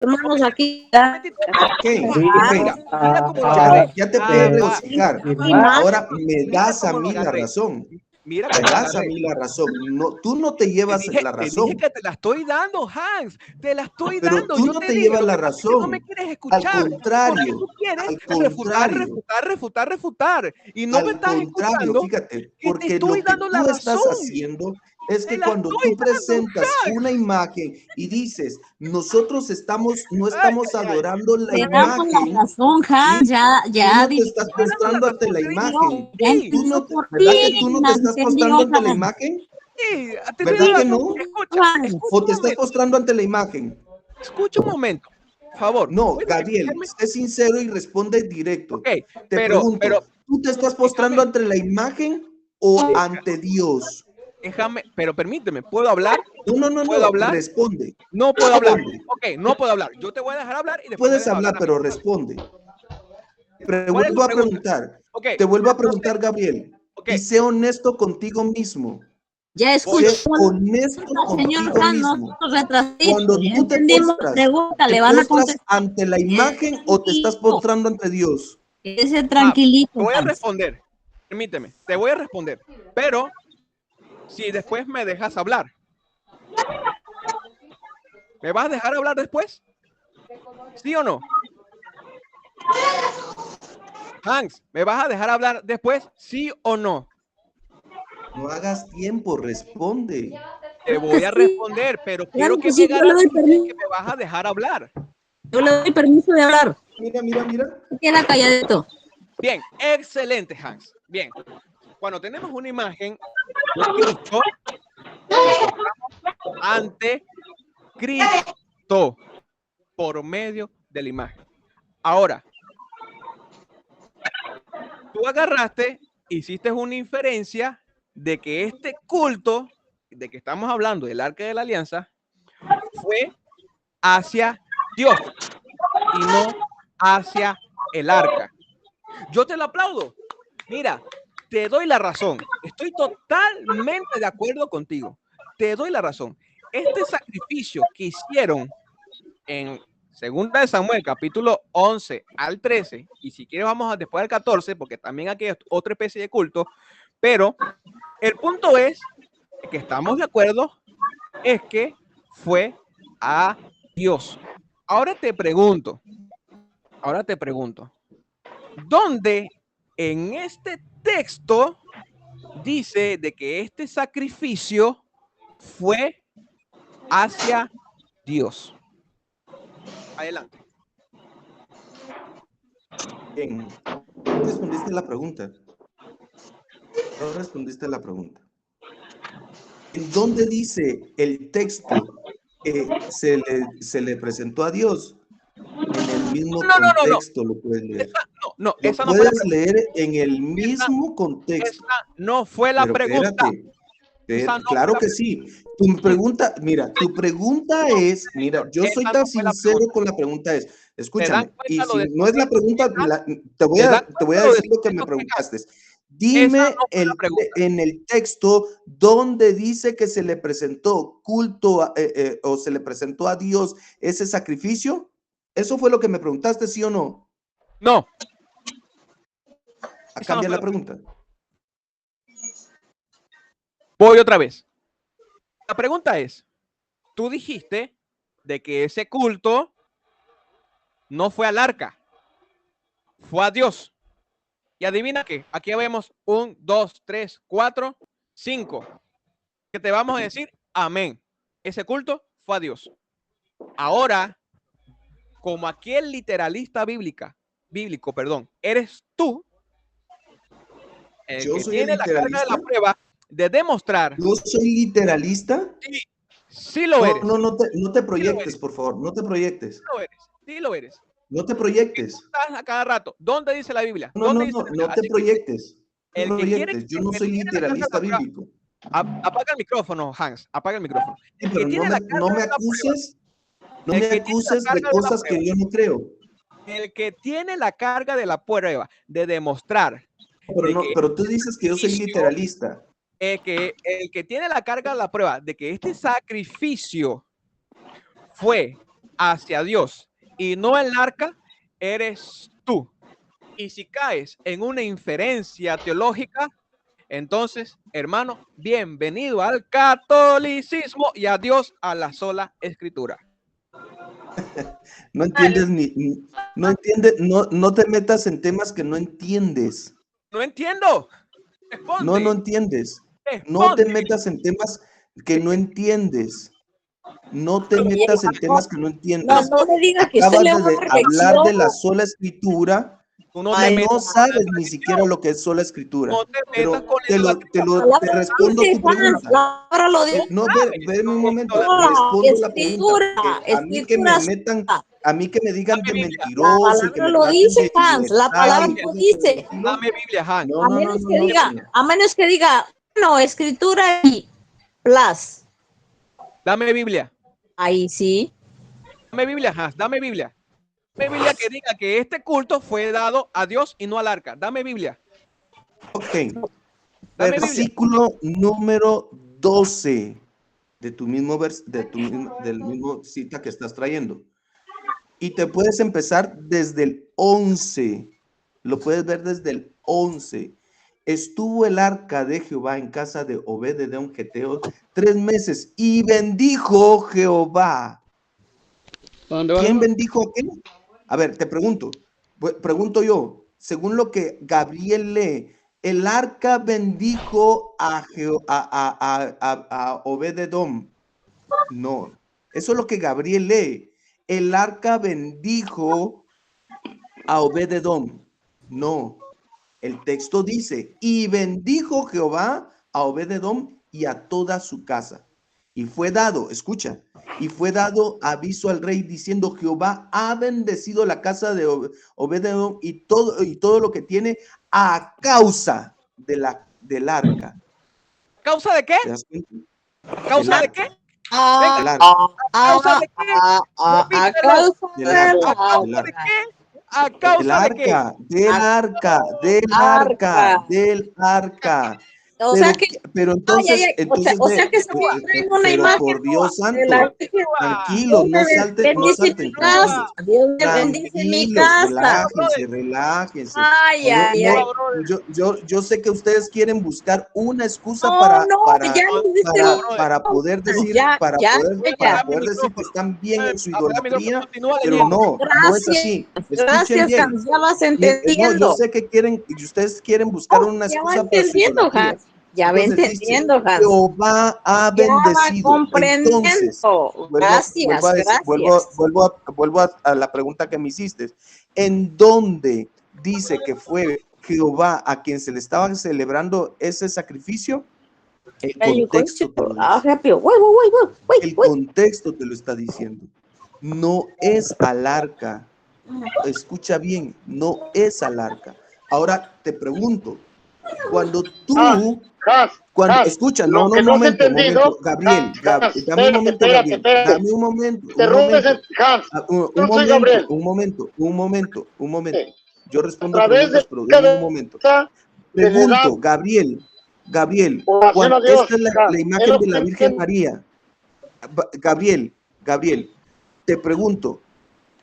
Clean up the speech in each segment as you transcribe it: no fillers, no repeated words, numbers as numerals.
Hermanos, aquí ya. Ok, Mira, ok. cómo lo agarré. Ya te puedo Va. regocijar. Ahora me Mira das a cómo lo mí la agarré. razón. Mira Me cómo lo das a agarré. mí la razón. No, tú no te llevas la Te dije razón, que te la estoy dando, Hans. Te la estoy pero dando. tú Yo no te te dije, llevas lo la que pasa es que no me razón. quieres Al escuchar. Porque contrario, tú quieres al refutar, contrario, refutar, refutar, refutar. Y no me al estás contrario, escuchando fíjate, que te porque estoy lo que dando la tú estás razón. haciendo es Te que la cuando estoy tú dando, presentas Hans. una imagen y dices, nosotros no Ay, estamos ay, ay. adorando la Te damos la imagen, razón, ¿sí? Hans, ya, Tú ya, no te dile. estás Estoy dando la postrando ante razón. la Te dije imagen. Ya sí. entendió por ¿Verdad que ti, tú no te ya estás entendió, postrando ante la Hans. imagen? Sí, te estoy ¿Verdad dando la que razón. no? Escucha, Hans. ¿O escucha te un estás momento. postrando ante la imagen? Escucha un momento. Por favor. No, ¿Puedes Gabriel, escucharme? sé sincero y responde directo. Ok, Te pero pregunto, ¿tú te estás postrando déjame, ante la imagen o ante Dios? pero permíteme, ¿puedo hablar? No, no, no, ¿Puedo no, hablar? responde, No puedo hablar. responde. Ok, no puedo hablar. Yo te voy a dejar hablar y después me Puedes dejas hablar hablar, a mí. pero responde. Te ¿Cuál es la vuelvo a pregunta? preguntar, Ok, te vuelvo a entonces, preguntar, Gabriel, ok, y sé honesto contigo mismo. Ya voy, Sé escuchó honesto el señor contigo Hans, mismo. nosotros retrasaditos, Cuando ya tú entendimos la pregunta, te le van a postras contestar. ante la imagen o te estás Tranquilo, postrando ante Dios. quédese te tranquilito, voy a Hans. responder. Permíteme, te voy a responder. Pero si después me dejas hablar, ¿me vas a dejar hablar después? ¿Sí o no? Hans, ¿me vas a dejar hablar después? ¿Sí o no? No hagas tiempo, responde. Te voy a Sí, responder, pero quiero claro que que me sí, yo le doy garantices que permiso, me vas a dejar hablar. yo le doy permiso de hablar. Mira, mira, mira. Queda calladito. Bien, excelente, Hans. Bien, cuando tenemos una imagen de Cristo, nos mostramos ante Cristo por medio de la imagen. Ahora, tú agarraste, hiciste una inferencia de que este culto de que estamos hablando, del Arca de la Alianza, fue hacia Dios y no hacia el arca. Yo te lo aplaudo. Mira, te doy la razón. Estoy totalmente de acuerdo contigo. Te doy la razón. Este sacrificio que hicieron en Segunda de Samuel, capítulo 11 al 13, y si quieres vamos a después al 14, porque también aquí hay otra especie de culto, pero el punto es que estamos de acuerdo, es que fue a Dios. Ahora te pregunto, ¿dónde en este texto dice de que este sacrificio fue hacia Dios? Adelante. Bien, no respondiste la pregunta. No respondiste la pregunta. ¿En dónde dice el texto que se le presentó a Dios? En el mismo No. contexto lo puedes leer. Lo Esa no fue la puedes pregunta. leer en el Esa, mismo contexto. esa no fue la Pero pregunta. espérate, Esa no fue claro la que pregunta. sí. Tu pregunta, mira, tu pregunta No, es, mira, yo soy esa tan no fue la sincero pregunta. con la pregunta es, ¿Se dan escúchame, y cuenta lo si no es la pregunta, deshonestos? te ¿Se dan voy cuenta a lo decir lo que me deshonestos que preguntaste. esa Dime no fue la pregunta? en el texto donde dice que se le presentó culto o se le presentó a Dios ese sacrificio. ¿Eso fue lo que me preguntaste, sí o no? No, esa no Cambia fue la la pregunta. pregunta. Voy otra vez. La pregunta es, tú dijiste de que ese culto no fue al arca, fue a Dios. Y adivina qué, aquí vemos 1, 2, 3, 4, 5. Que te vamos a decir amén. Ese culto fue a Dios. Ahora, como aquí el literalista bíblico, eres tú el Yo que soy el tiene la carga de la literalista. prueba de demostrar. Yo soy literalista. Sí, sí lo No, eres. no te Sí lo proyectes, eres. por favor, no te proyectes. Sí lo eres. Sí lo eres. No te Porque tú proyectes. estás a cada rato. ¿Dónde dice la Biblia? No, ¿Dónde no, dice no, la Biblia? no te Así que proyectes. No te el que quiere, proyectes. Yo el no que soy tiene la carga de literalista la prueba, bíblico. apaga el micrófono, Hans, apaga el micrófono. Sí, El que pero tiene la no carga me de la prueba, acuses, no el me que tiene la acuses de carga de la cosas prueba, que yo no creo. el que tiene la carga de la prueba de demostrar Pero de no, que pero tú dices que yo soy literalista. el que tiene la carga de la prueba de que este sacrificio fue hacia Dios y no el arca, eres tú. Y si caes en una inferencia teológica, entonces, hermano, bienvenido al catolicismo y adiós a la sola escritura. No entiendes no entiendes, no te metas en temas que no entiendes. No entiendo. Responde. No entiendes. No Responde. te metas en temas que no entiendes. No te metas en temas que no entiendes. No me diga que usted Acabas le de hablar de la sola escritura Tú no y te Ay, no metas sabes ni siquiera lo que es sola escritura. No te Pero metas con te palabra respondo dice, tu pregunta. La palabra lo dice. No, ve un momento, Escritura, respondo la pregunta. escritura, A mí que me escritura metan, santa. a mí que me digan Dame de Biblia. La mentiroso y que palabra me lo traten dice, de Hans. La palabra libertario y lo cosas por el dice. estilo. Dame Biblia, Hans. No, A no, no, menos no, que no, diga, no. a menos que diga, no, escritura y plus. Dame Biblia. Ahí sí. Dame Biblia, Hans. Dame Biblia. Dame Biblia que diga que este culto fue dado a Dios y no al arca. Dame Biblia. Ok. Dame Biblia. Versículo número 12 de tu mismo del mismo cita que estás trayendo. Y te puedes empezar desde el 11. Lo puedes ver desde el 11. Estuvo el arca de Jehová en casa de Obed-edom geteo 3 meses y bendijo Jehová. ¿Quién bendijo a quién? A ver, te pregunto yo, según lo que Gabriel lee, ¿el arca bendijo a Obed-edom? No, eso es lo que Gabriel lee. El arca bendijo a Obed-edom. No, el texto dice, y bendijo Jehová a Obed-edom y a toda su casa. Y fue dado, escucha, y fue dado aviso al rey diciendo, Jehová ha bendecido la casa de Obed-edom y todo lo que tiene a causa del arca. ¿Causa de qué? ¿Te das cuenta? ¿Causa El de arca. qué? El arca. ¿A causa de qué? Repítelo. Del ¿A arca. causa de qué? ¿A causa de qué? Del arca. O sea que, Pero entonces, o sea que estamos trayendo una pero imagen por Dios de la santo, tranquilo, no salten, bendice mi casa. Dios me bendice mi tranquilos, casa. relájense. Ay, ay, ay. Yo sé que ustedes quieren buscar una excusa No, ya me diste para poder decir, ya, para poder decir que micrófono. están bien en su Apaga el micrófono, idolatría, continúa pero leyendo. no es así. Escuchen Gracias, bien. Hans, ya vas No, entendiendo. yo sé que ustedes quieren buscar una Ya va excusa para su entendiendo, idolatría. Hans. Ya va Entonces dice, entendiendo, Hans. Jehová ha Ya va bendecido. comprendiendo. Entonces, Gracias, gracias. vuelvo a la pregunta que me hiciste. ¿En dónde dice que fue Jehová a quien se le estaba celebrando ese sacrificio? El contexto te lo dice. El contexto te lo está diciendo. No es al arca. Escucha bien, no es al arca. Ahora te pregunto, cuando tú, escucha, un momento, Gabriel, dame un momento, Gabriel, dame un momento. Yo respondo preguntas, pero dame un momento. Pregunto, Gabriel, esta es la imagen de la Virgen María. Gabriel, te pregunto,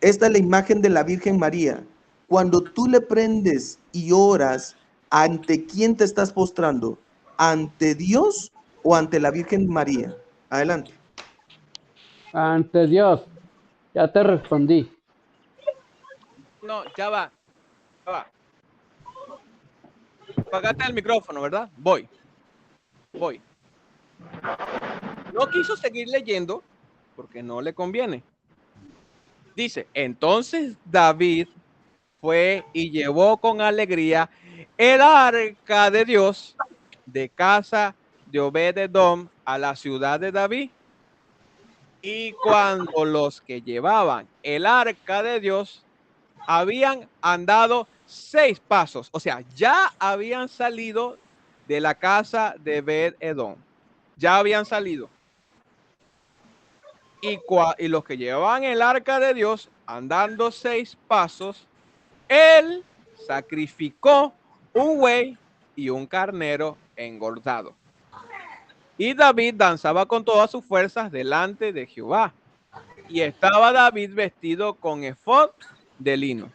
esta es la imagen de la Virgen María. Cuando tú le prendes y oras, ¿ante quién te estás postrando? ¿Ante Dios o ante la Virgen María? Adelante. Ante Dios. Ya te respondí. No, ya va. Apagaste el micrófono, ¿verdad? Voy. No quiso seguir leyendo porque no le conviene. Dice, entonces David fue y llevó con alegría el arca de Dios de casa de Obed-edom a la ciudad de David. Y cuando los que llevaban el arca de Dios habían andado 6 pasos, o sea, ya habían salido de la casa de Obed-edom, ya habían salido. Y los que llevaban el arca de Dios andando 6 pasos, él sacrificó un buey y un carnero engordado. Y David danzaba con todas sus fuerzas delante de Jehová. y estaba David vestido con efod de lino.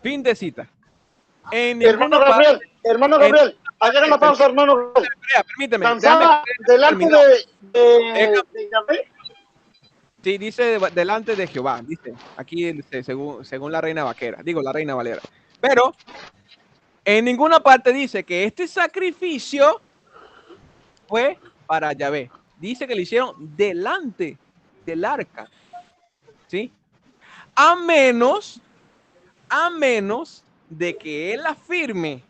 Fin de cita. En Hermano ninguna Gabriel, haga una pausa, hermano Gabriel. permíteme. Danzaba delante de Yahvé. Sí, dice delante de Jehová, dice aquí según la Reina Vaquera, digo la Reina Valera. Pero en ninguna parte dice que este sacrificio fue para Yahvé. Dice que lo hicieron delante del arca, ¿sí? A menos de que él afirme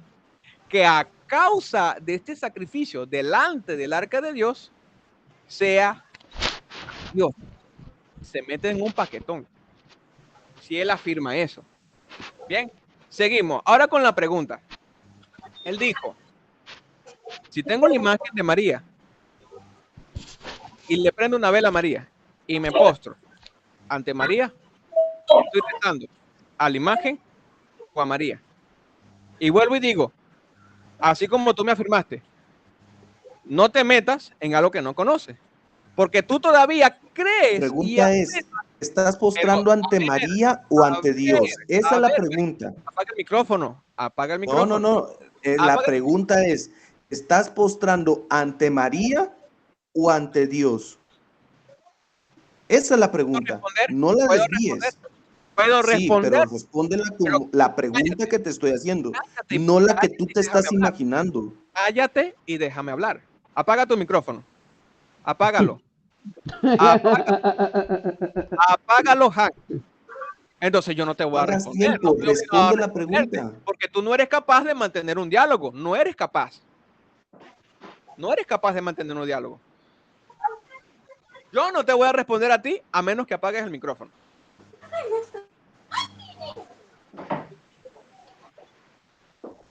que a causa de este sacrificio delante del arca de Dios sea Dios. Se mete en un paquetón. Si él afirma eso. Bien, seguimos. Ahora con la pregunta. Él dijo, si tengo la imagen de María y le prendo una vela a María y me postro ante María, estoy rezando a la imagen o a María. Y vuelvo y digo, así como tú me afirmaste, no te metas en algo que no conoces, porque tú todavía crees. Pregunta es, ¿estás postrando ante María o ante Dios? Esa es la pregunta. Apaga el micrófono, apaga el micrófono. No. La pregunta es, ¿estás postrando ante María o ante Dios? Esa es la pregunta. No la desvíes. Puedo Sí, responder. pero respóndela como la pregunta que te estoy haciendo, no la que tú te estás imaginando. Cállate y déjame hablar. Apaga tu micrófono. Apágalo. Apágalo, Hank. Entonces yo no te voy a responder. Tiempo, responde la pregunta. Porque tú no eres capaz de mantener un diálogo. No eres capaz. No eres capaz de mantener un diálogo. Yo no te voy a responder a ti a menos que apagues el micrófono.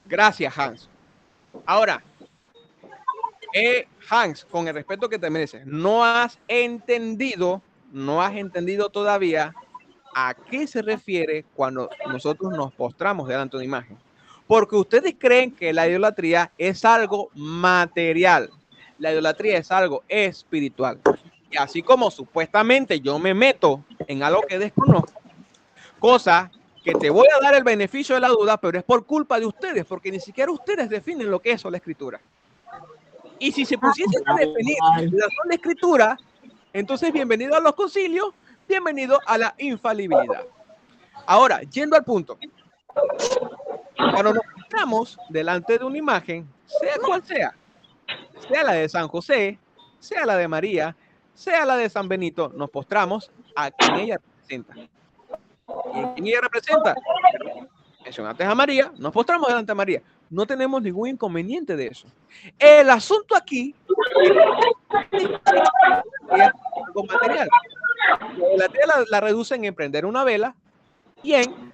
Gracias, Hans. Ahora, Hans, con el respeto que te mereces, no has entendido todavía a qué se refiere cuando nosotros nos postramos delante de una imagen. Porque ustedes creen que la idolatría es algo material. La idolatría es algo espiritual. Y así como supuestamente yo me meto en algo que desconozco, cosa que te voy a dar el beneficio de la duda, pero es por culpa de ustedes, porque ni siquiera ustedes definen lo que es la escritura. Y si se pusiesen a definir la escritura, entonces bienvenido a los concilios, bienvenido a la infalibilidad. Ahora, yendo al punto, cuando nos encontramos delante de una imagen, sea cual sea la de San José, sea la de María, sea la de San Benito, nos postramos a quien ella representa. ¿Y en quién ella representa? Mencionaste a María, nos postramos delante de María. No tenemos ningún inconveniente de eso. El asunto aquí es algo material. La reducen en prender una vela y en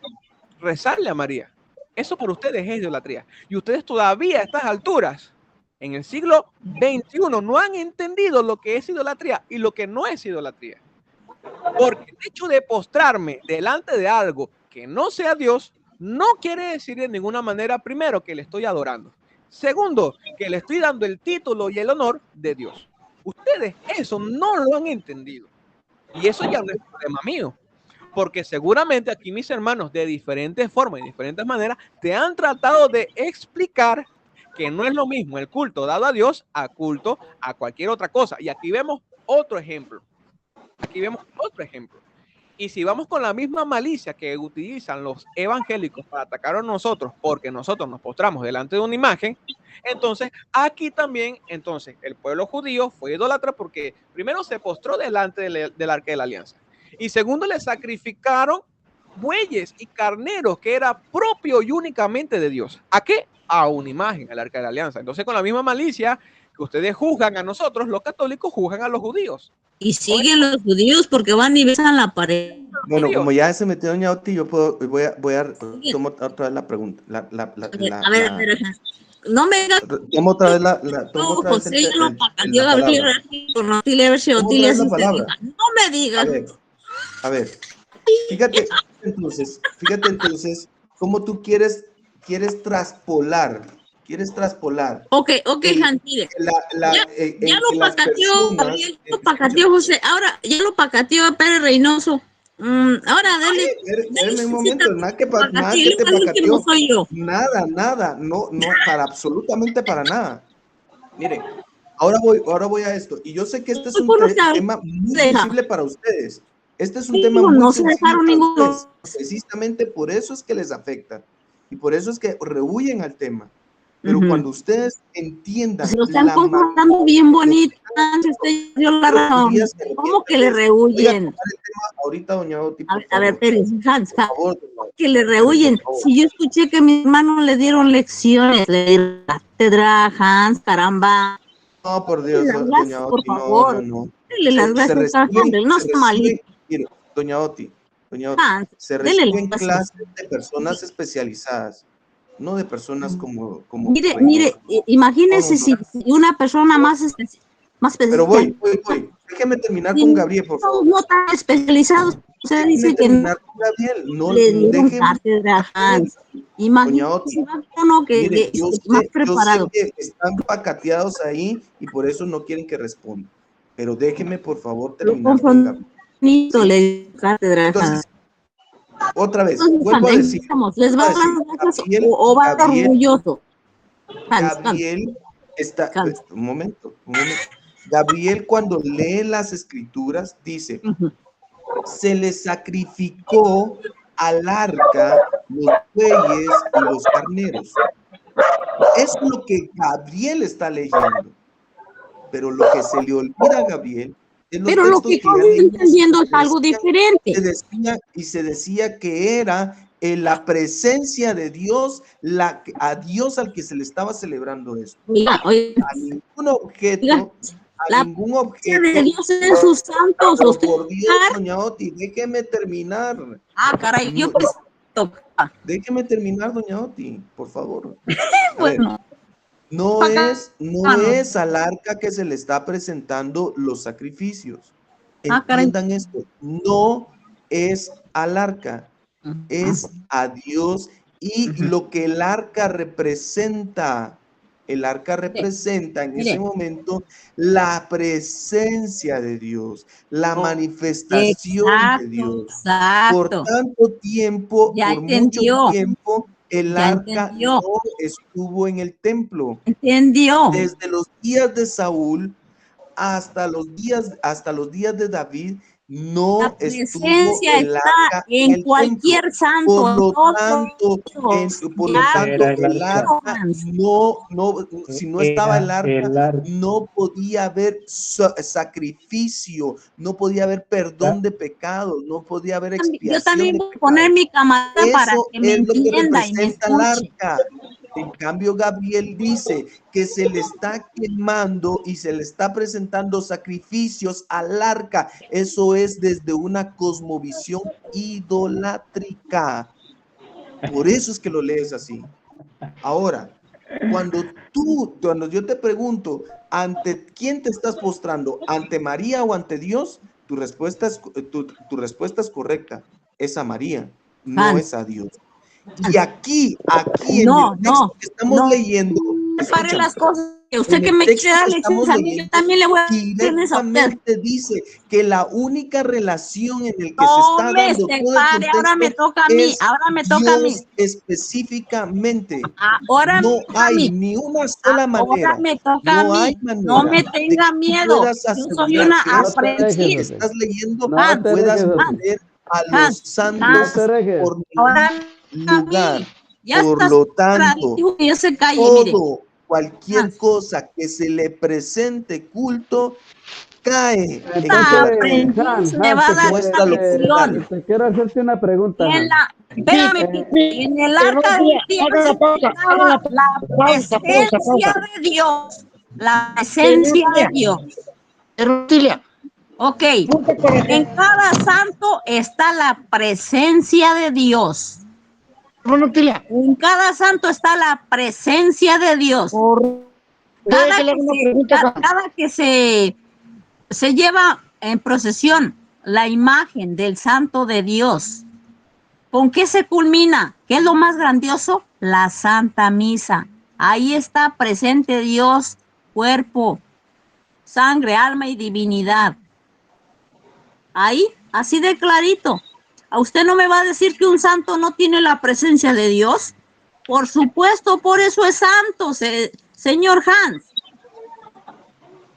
rezarle a María. Eso por ustedes es idolatría. Y ustedes todavía a estas alturas, en el siglo XXI, no han entendido lo que es idolatría y lo que no es idolatría. Porque el hecho de postrarme delante de algo que no sea Dios, no quiere decir de ninguna manera, primero, que le estoy adorando. Segundo, que le estoy dando el título y el honor de Dios. Ustedes eso no lo han entendido. Y eso ya no es problema mío. Porque seguramente aquí mis hermanos de diferentes formas y diferentes maneras te han tratado de explicar que no es lo mismo el culto dado a Dios a culto a cualquier otra cosa. Y aquí vemos otro ejemplo. Y si vamos con la misma malicia que utilizan los evangélicos para atacar a nosotros porque nosotros nos postramos delante de una imagen, entonces aquí también, el pueblo judío fue idólatra porque primero se postró delante del arca de la alianza y segundo le sacrificaron bueyes y carneros que era propio y únicamente de Dios. ¿A qué? A una imagen, al arca de la alianza. Entonces con la misma malicia que ustedes juzgan a nosotros, los católicos juzgan a los judíos. Y siguen los judíos porque van y besan la pared. Bueno, como ya se metió doña Oti, yo voy a tomar otra vez la pregunta. A ver, no me digas. Tomo otra vez la José, yo no No me digas. A ver, fíjate entonces, cómo tú quieres traspolar quieres traspolar Ok, el- Hans, mire. en Ya lo que las pacateó, personas, Gabriel, ya lo pacateó José. Ahora, ya lo pacateó a Pérez Reynoso. Ahora, dale. Espérame un momento, nada que Pacateó, te el último pacateó. soy yo. Nada, no, para absolutamente para nada. Mire, ahora voy a esto. Y yo sé que este es Hoy un por lo que tema muy deja. sensible para ustedes. Este es un Digo, tema muy no se sensible dejaron para ninguno. ustedes. Precisamente por eso es que les afecta. Y por eso es que rehuyen al tema. Pero cuando ustedes entiendan Se lo están la contando bien bonito. Usted dio la razón. ¿Cómo que le rehuyen? Ahorita, doña Oti, por A ver, favor. Pérez, Hans, Por favor, doña Oti, que le Pérez, rehuyen. por favor. Si yo escuché que a mi hermano le dieron lecciones, le dieron cátedra, Hans, caramba. No, por Dele Dios, las doña gracias, por Oti, favor. no. Dele las Se gracias a reciben, Hans, no está malito. mire, doña Oti, Hans, se dele las reciben gracias. clases de personas especializadas, no de personas como Mire, Reynoso. imagínese No. si una persona más Pero especial. voy. Déjeme terminar Sí, con Gabriel, por favor. no tan especializados. Usted Déjeme dice que no terminar con Gabriel. No, le dieron déjeme cátedra, Hans. Doña Imagínese Oti, uno que mire, más yo sé preparado. que están pacateados ahí y por eso no quieren que responda. Pero déjeme, por favor, Lo terminar con Gabriel. confundito, ¿Sí? le dieron cátedra, Hans. Entonces, otra vez, Entonces, vuelvo a decir, ¿les va a dar gracias o va a estar orgulloso? Hans, Gabriel está, Hans. un momento. Gabriel cuando lee las escrituras dice, se le sacrificó al arca los bueyes y los carneros. Es lo que Gabriel está leyendo. Pero lo que se le olvida a Gabriel es los Pero lo textos que que ya yo estoy leímos entendiendo es algo diferente. se decía que era la presencia de Dios, a Dios al que se le estaba celebrando esto. Oiga, A ningún objeto, la presencia de Dios en sus santos. Pero Usted por Dios, doña Oti, déjeme terminar. caray, yo Déjeme terminar, doña Oti, por favor. bueno, No es al arca que se le está presentando los sacrificios. caray. Entiendan esto, no es al arca, es a Dios y lo que el arca representa. El arca representa en ese momento la presencia de Dios, la manifestación de Dios. Por tanto tiempo, por mucho tiempo, el arca no estuvo en el templo. Entendió. Desde los días de Saúl hasta los días de David, no estuvo el arca en el cualquier templo. santo. Por lo tanto, el arca si no estaba el arca, no podía haber sacrificio, no podía haber perdón de pecados, no podía haber expiación. Yo también de voy a poner mi camarada para Eso que me es lo que entienda y me representa el escuche. arca. En cambio, Gabriel dice que se le está quemando y se le está presentando sacrificios al arca. Eso es desde una cosmovisión idolátrica. Por eso es que lo lees así. Ahora, cuando yo te pregunto, ¿ante quién te estás postrando? ¿Ante María o ante Dios? Tu respuesta es correcta. Es a María, no es a Dios. Y aquí en el texto que estamos leyendo, Separe las cosas. Usted en que el me texto quiere dar que lecciones estamos a mí, yo leyendo, también le voy a dar lecciones a usted. directamente dice que la única relación en el que se No está me dando todo el separe, ahora me contexto toca a mí, es ahora me toca a mí. Dios específicamente. Ahora No me toca a hay mí. ni una sola manera. Ahora me toca a No hay mí. manera No me de tenga que tú miedo. puedas Yo soy asegurar una que eso aprensiz. que estás leyendo No te puedas dejes, meter a Hans, los santos no te dejes. por Ahora ningún a lugar. mí. Ya Por estás lo tanto, dijo que yo se calle, mire. cualquier Hans. cosa que se le presente culto cae en Entonces, idolatría. Hans, Le va a dar Muestra una lo contrario. lección. quiero hacerte una pregunta, En Hans. la, espérame, en el arca de Dios estaba la presencia de Dios. La presencia de Dios. Ok. En cada santo está la presencia de Dios. En cada santo está la presencia de Dios. Cada que se lleva en procesión la imagen del santo de Dios, ¿con qué se culmina? ¿Qué es lo más grandioso? La Santa Misa. Ahí está presente Dios, cuerpo, sangre, alma y divinidad. Ahí, así de clarito. ¿A usted no me va a decir que un santo no tiene la presencia de Dios? Por supuesto, por eso es santo, señor Hans.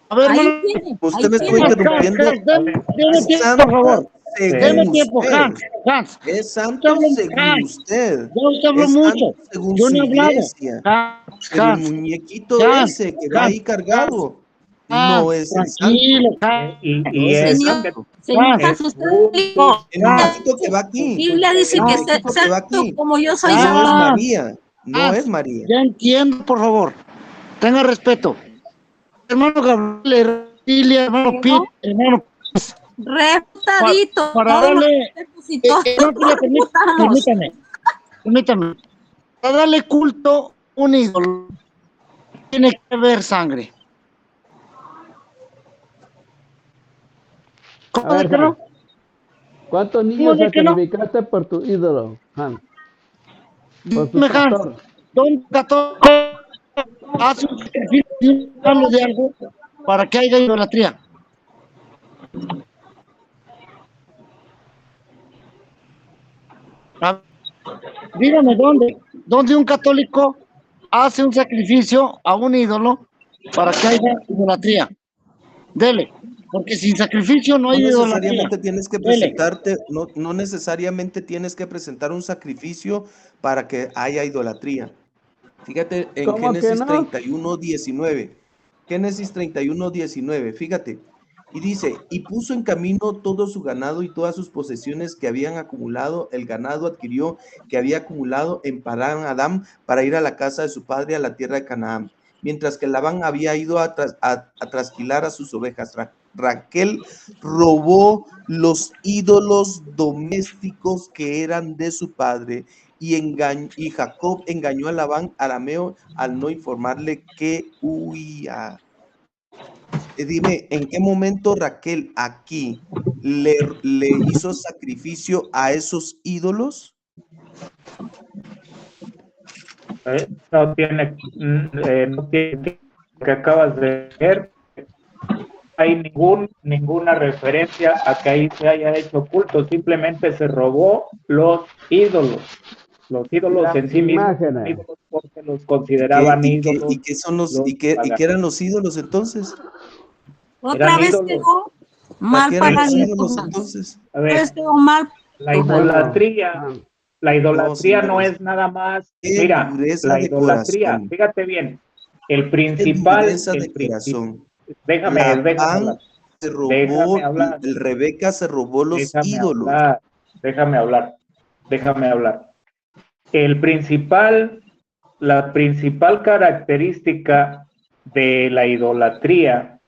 A ver, Ahí hermano, tiene, Usted ahí me está tiene. interrumpiendo. Deme tiempo, por favor. Deme Según tiempo, usted. Hans. Es santo según usted. Ya usted habló Es mucho. santo según Yo su no he hablado. iglesia. Pero el Hans, muñequito Hans, ese que va ahí cargado no es el tranquilo, santo. No es el Señor, santo. señor Hans, usted dijo, El muñequito que va la aquí. Biblia dice El que muñequito que va santo aquí. como yo soy No es santo. María. No es María. Ya entiendo, por favor. Tenga respeto. Hermano Gabriel, hermano Pete, hermano. Refutadito. Para Todos los darle. respetos y todos No, refutamos. permítame. Para darle culto a un ídolo, tiene que haber sangre. A ¿Cómo de ver, que no? ¿cuántos ¿Cómo niños de que no? sacrificaste por tu ídolo, Hans? Por tu Dime, Hans, pastor. ¿dónde católico hace un sacrificio de un palo de algo para que haya idolatría? Dígame dónde un católico hace un sacrificio a un ídolo para que haya idolatría. Dele, porque sin sacrificio no hay idolatría. Necesariamente tienes que presentarte, no necesariamente tienes que presentar un sacrificio para que haya idolatría. Fíjate en ¿Cómo que Génesis no? 31:19. Génesis 31:19, fíjate. Y dice, y puso en camino todo su ganado y todas sus posesiones que habían acumulado. El ganado adquirió que había acumulado en Parán Adán para ir a la casa de su padre a la tierra de Canaán. Mientras que Labán había ido a trasquilar a sus ovejas. Raquel robó los ídolos domésticos que eran de su padre y Jacob engañó a Labán arameo al no informarle que huía. Dime, ¿en qué momento Raquel aquí le hizo sacrificio a esos ídolos? No tiene que acabas de ver. Hay ninguna referencia a que ahí se haya hecho culto, simplemente se robó los ídolos. Los ídolos Las en sí mismos imágenes. ídolos porque los consideraban ídolos. ¿Y qué eran los ídolos entonces? Otra Eran vez ídolos. quedó mal ¿Qué eran para los mí. ídolos entonces? A ver, Quedó mal. la idolatría, no es nada más. Qué Mira, dureza la de idolatría, corazón. fíjate bien, el Qué principal, dureza de corazón. déjame hablar. Se Déjame robó, hablar. Rebeca se robó los ídolos. Déjame hablar. La principal característica de la idolatría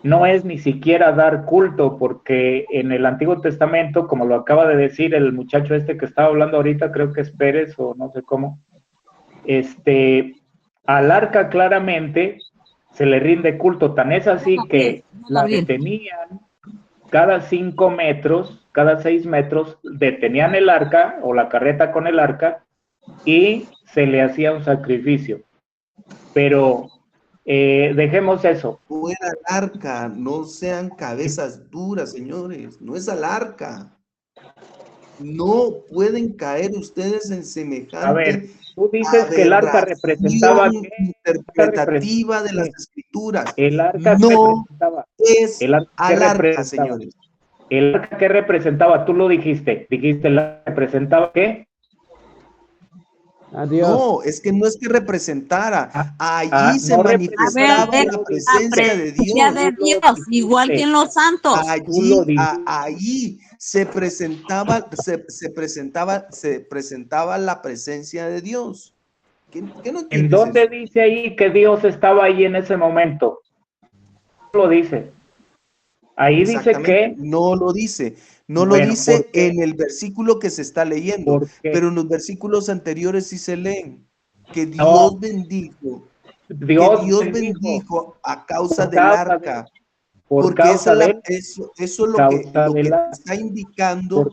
no es ni siquiera dar culto, porque en el Antiguo Testamento, como lo acaba de decir el muchacho este que estaba hablando ahorita, creo que es Pérez o no sé cómo, al arca claramente se le rinde culto, tan es así que la detenían cada 5 metros, cada 6 metros, detenían el arca o la carreta con el arca y se le hacía un sacrificio. Pero dejemos eso. No era el arca, no sean cabezas duras, señores, no es al arca. No pueden caer ustedes en semejante. A ver, tú dices que el arca representaba interpretativa de las escrituras. El arca no es el arca al arca, señores. El arca que representaba, tú lo dijiste el arca representaba ¿qué? Adiós. No, es que no es que representara. Allí se manifestaba la presencia de Dios. Igual que en los santos. Allí se presentaba la presencia de Dios. ¿Qué no ¿En dónde eso? dice ahí que Dios estaba ahí en ese momento? No lo dice. Ahí dice que... No lo dice. No lo dice en el versículo que se está leyendo, pero en los versículos anteriores sí se leen que Dios bendijo. Dios bendijo a causa del arca. Porque eso es lo que está indicando,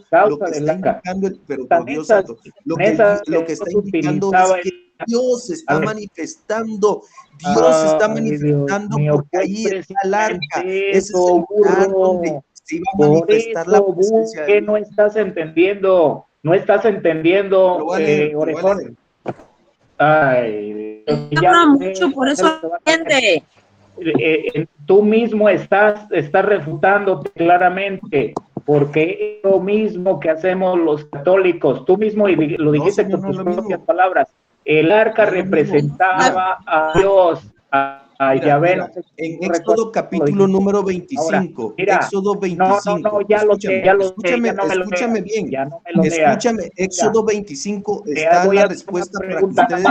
pero por Dios santo, lo que está indicando es Dios se está manifestando. Dios se está manifestando porque ahí está el arca. Ese es el lugar donde se iba a manifestar la presencia de Dios. No estás entendiendo, Orejón. Ay, habla mucho, por eso entiende. Tú mismo estás refutándote claramente, porque es lo mismo que hacemos los católicos. Tú mismo lo dijiste con tus propias palabras. El arca representaba a Dios, a Yahvé. Mira, en Éxodo capítulo número 25, ahora, mira, Éxodo 25. No, ya lo sé, Escúchame bien. Ya no me lo Escúchame, Éxodo 25 está la respuesta para que ustedes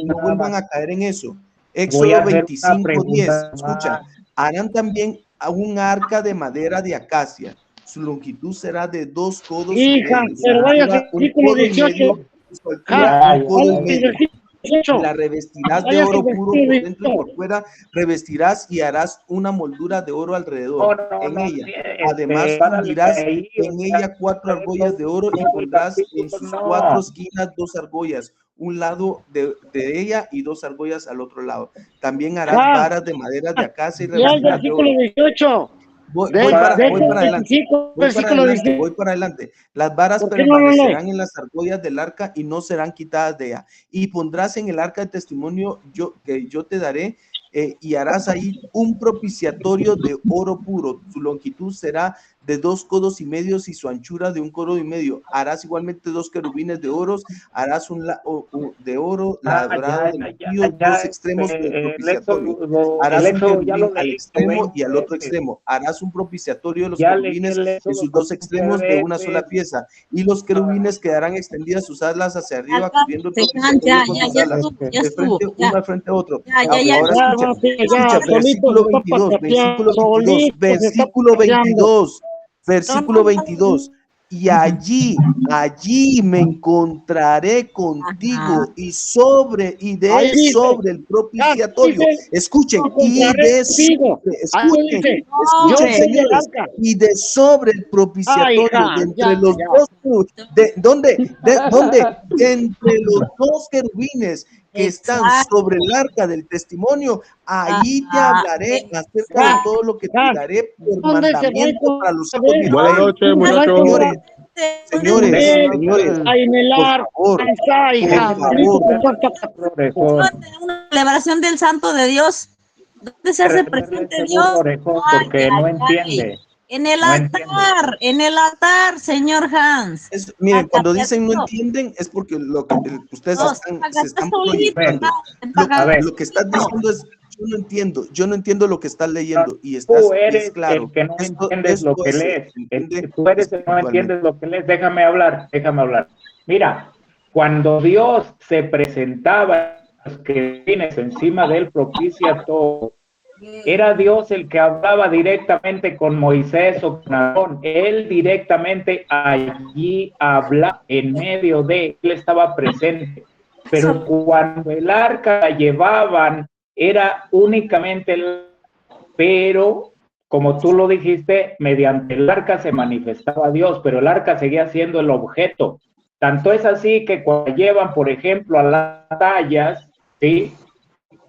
no vuelvan a caer en eso. Éxodo 25, 10. Escucha, harán también a un arca de madera de acacia. Su longitud será de 2 codos y medio. Pero vaya versículo 18. La revestirás de oro puro por dentro y por fuera, revestirás y harás una moldura de oro alrededor en ella. Además, fundirás en ella 4 argollas de oro y pondrás en sus 4 esquinas 2 argollas, un lado de ella y 2 argollas al otro lado. También harás varas de madera de acacia y revestirás de oro. 18. Voy para adelante. Las varas permanecerán en las argollas del arca y no serán quitadas de ella. Y pondrás en el arca de testimonio que yo te daré, y harás ahí un propiciatorio de oro puro. Su longitud será de 2 codos y medio y su anchura de 1 codo y medio. Harás igualmente 2 querubines de oro. Harás de oro labrado de martillo, 2 extremos del propiciatorio. Harás un querubín al extremo y al otro extremo. Harás un propiciatorio de los querubines en sus 2 extremos de una sola pieza. Y los querubines quedarán extendidas sus alas hacia arriba, cubriendo el propiciatorio con sus alas, de frente uno al frente a otro. Ahora escucha, versículo 22. Y allí me encontraré contigo sobre el propiciatorio. Escuchen, y de sobre el propiciatorio, entre los dos, ¿dónde? Entre los 2 querubines que están sobre el arca del testimonio, ahí te hablaré acerca de todo lo que te daré por mandamiento para los hijos de Israel. Buenas noches, muchachos. Señores, por favor. Una celebración del Santo de Dios. ¿Dónde se hace presente Dios? Porque no entiende. En el altar, señor Hans. Miren, cuando dicen no entienden es porque lo que ustedes se están proyectando. Lo que estás diciendo es yo no entiendo lo que estás leyendo y estás claro. El que no entiendes lo que lees. Tú eres el que no entiendes lo que lees. Déjame hablar. Mira, cuando Dios se presentaba que vienes encima del propiciatorio, era Dios el que hablaba directamente con Moisés o con Aarón. Él directamente allí habla en medio de, él estaba presente. Pero cuando el arca la llevaban, era únicamente pero como tú lo dijiste, mediante el arca se manifestaba Dios, pero el arca seguía siendo el objeto. Tanto es así que cuando llevan, por ejemplo, a las batallas, ¿sí?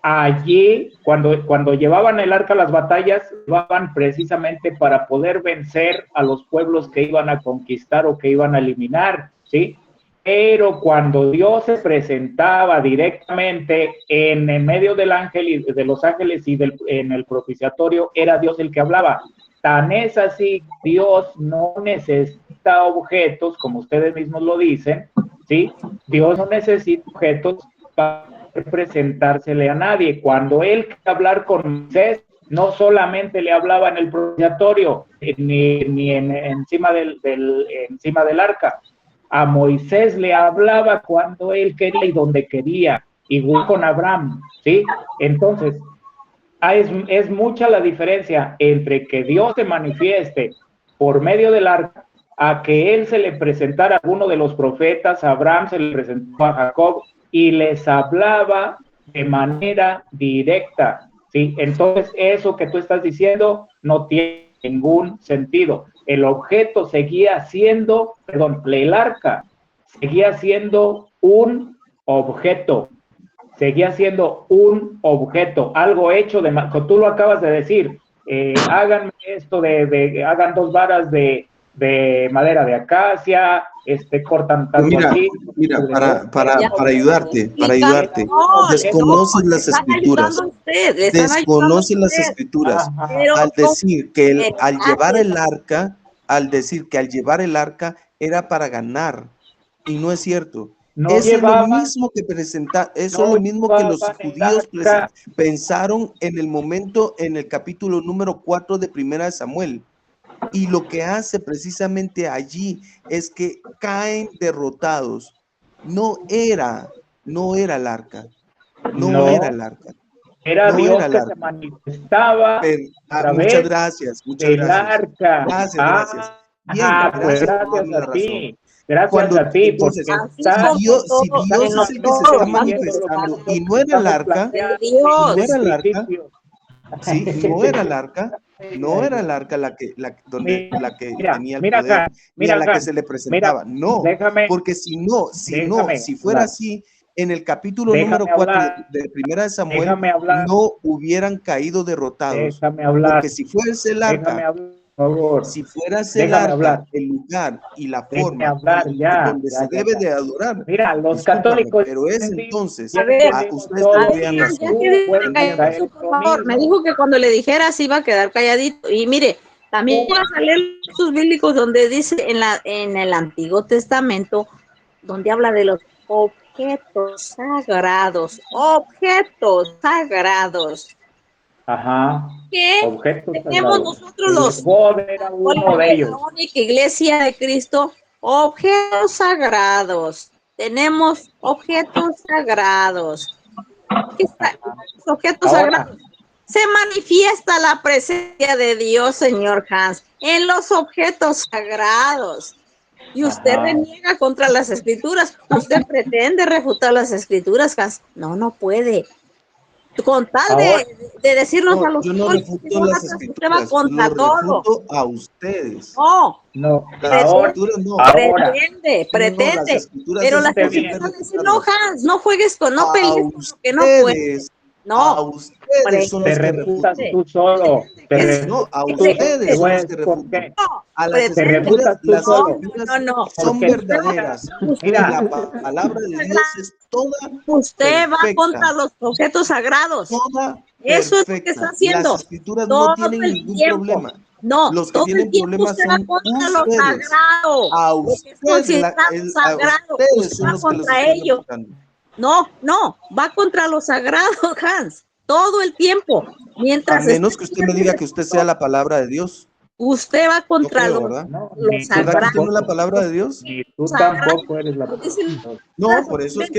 Allí, cuando llevaban el arca a las batallas, llevaban precisamente para poder vencer a los pueblos que iban a conquistar o que iban a eliminar, ¿sí? Pero cuando Dios se presentaba directamente en el medio del ángel y de los ángeles y en el propiciatorio, era Dios el que hablaba. Tan es así, Dios no necesita objetos, como ustedes mismos lo dicen, ¿sí? Dios no necesita objetos para presentársele a nadie. Cuando él quería hablar con Moisés, no solamente le hablaba en el propiciatorio, ni encima del arca. A Moisés le hablaba cuando él quería y donde quería, igual con Abraham, ¿sí? Entonces, es mucha la diferencia entre que Dios se manifieste por medio del arca, a que él se le presentara a alguno de los profetas. A Abraham se le presentó a Jacob y les hablaba de manera directa, ¿sí? Entonces, eso que tú estás diciendo no tiene ningún sentido. El objeto seguía siendo, el arca seguía siendo un objeto. Seguía siendo un objeto, algo hecho de, tú lo acabas de decir, háganme esto hagan 2 varas de madera de acacia, cortan tanto Mira, así. mira, para ayudarte, No, desconoces no, le las están escrituras, ayudando a usted, le están ayudando a desconoces las usted. escrituras, Ajá. Pero al decir que al llevar el exacto, arca, era para ganar, y no es cierto. No Eso es lo llevaban, mismo que eso es no lo mismo que los llevaban el judíos arca. pensaron en el momento, en el capítulo número 4 de Primera de Samuel. Y lo que hace precisamente allí es que caen derrotados. No era el arca, no era No, el arca, era no era Dios el que se arca. manifestaba a Muchas través gracias, muchas del gracias. arca. Gracias. Bien, Pues gracias por gracias darme la a razón. ti, gracias a ti, porque Entonces, así estás, si como Dios en es los el que se toros está los santos diciendo lo que manifestando santos y no era el estamos arca, de planteando y no Dios. era en el arca, principio. sí, no era el arca, no era el arca la que tenía el Mira, poder Han, ni a mira, la que Han, se le mira, presentaba. No, déjame, porque si fuera hablar, así, en el capítulo número déjame 4 hablar, de Primera de Samuel, déjame hablar, no hubieran caído derrotados. déjame Porque hablar, si fuese el déjame arca, hablar, por favor, si fueras el déjame arca, hablar, el lugar y la déjame forma hablar, donde se debe de adorar, Mira, los discúlpame, católicos pero es sí, entonces, A ya ver, entendimos ustedes a todo, ver, tendrían Hans, ya razón, que tú puedes tendrían caer calladito, razón. por lo favor. Me mismo. dijo que cuando le dijera se iba a quedar calladito. Y mire, también vas a leer sus bíblicos donde dice en el Antiguo Testamento, donde habla de los objetos sagrados, Ajá, que objetos tenemos sagrados. nosotros El los God era uno católicos de de la ellos. única iglesia de Cristo, objetos sagrados. Tenemos objetos sagrados. ¿Qué está? Los objetos Ahora, sagrados. Se manifiesta la presencia de Dios, señor Hans, en los objetos sagrados. Y usted ajá. reniega contra las escrituras. Usted pretende refutar las escrituras, Hans. No, no puede. Con tal Ahora, de decirnos No, a los yo no católicos refuto las idólatras, usted va escrituras, contra lo todo. refuto a ustedes. No, no, Las ahora, escrituras no, ahora, no, las pretende. escrituras Pero es las escuche imposible bien. escrituras dicen, no, refutarlas. Hans, no juegues con, no A pelees con lo que no puedes. a No, ustedes son Te los que refutas refuto. tú solo. No, a Te ustedes son voy a los que decir por refuto. qué. no, A las Te pretende. escrituras, refutas tú solo. No. son Porque, verdaderas y mira, la palabra de Dios es toda Usted va contra perfecta, los objetos sagrados. toda Eso es lo que está perfecta. Las haciendo escrituras no todo tienen el ningún tiempo. problema. No, Los que todo el tienen tiempo problemas usted va son contra lo ustedes. sagrado. A Lo que es considerado a sagrado, ustedes usted son va los que los contra estoy ello. refutando. No, va contra lo sagrado, Hans, todo el tiempo. A Mientras esté menos que usted me diga que usted sea la palabra de Dios. usted va No contra creo, ¿verdad? no, lo ni tú ¿Verdad que sagrado. usted no es la tampoco. palabra de Dios? Ni tú Sagrado, tampoco eres la lo dicen No, las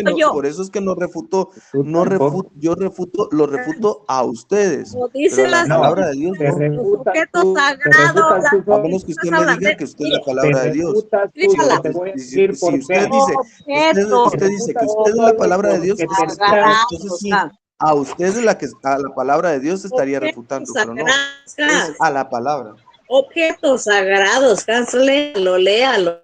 invento por yo, eso es que no refuto, Tú tampoco. lo refuto a ustedes, lo pero a dicen la las No, palabra de Dios te escrituras, no. los refutas objetos tú, te sagrados, refutas las tú A solo. menos que usted cosas me hablan diga de, que usted es la mire, Te palabra de Dios. refutas tú, Si, pero escríbala, te voy a decir si por usted qué. dice, objetos Te usted dice que refutas usted es la solo palabra de Dios, porque entonces sagrados, sí, a usted es a la palabra de Dios estaría objetos refutando, pero no, es sagrados, a la palabra. objetos sagrados, Hans, léalo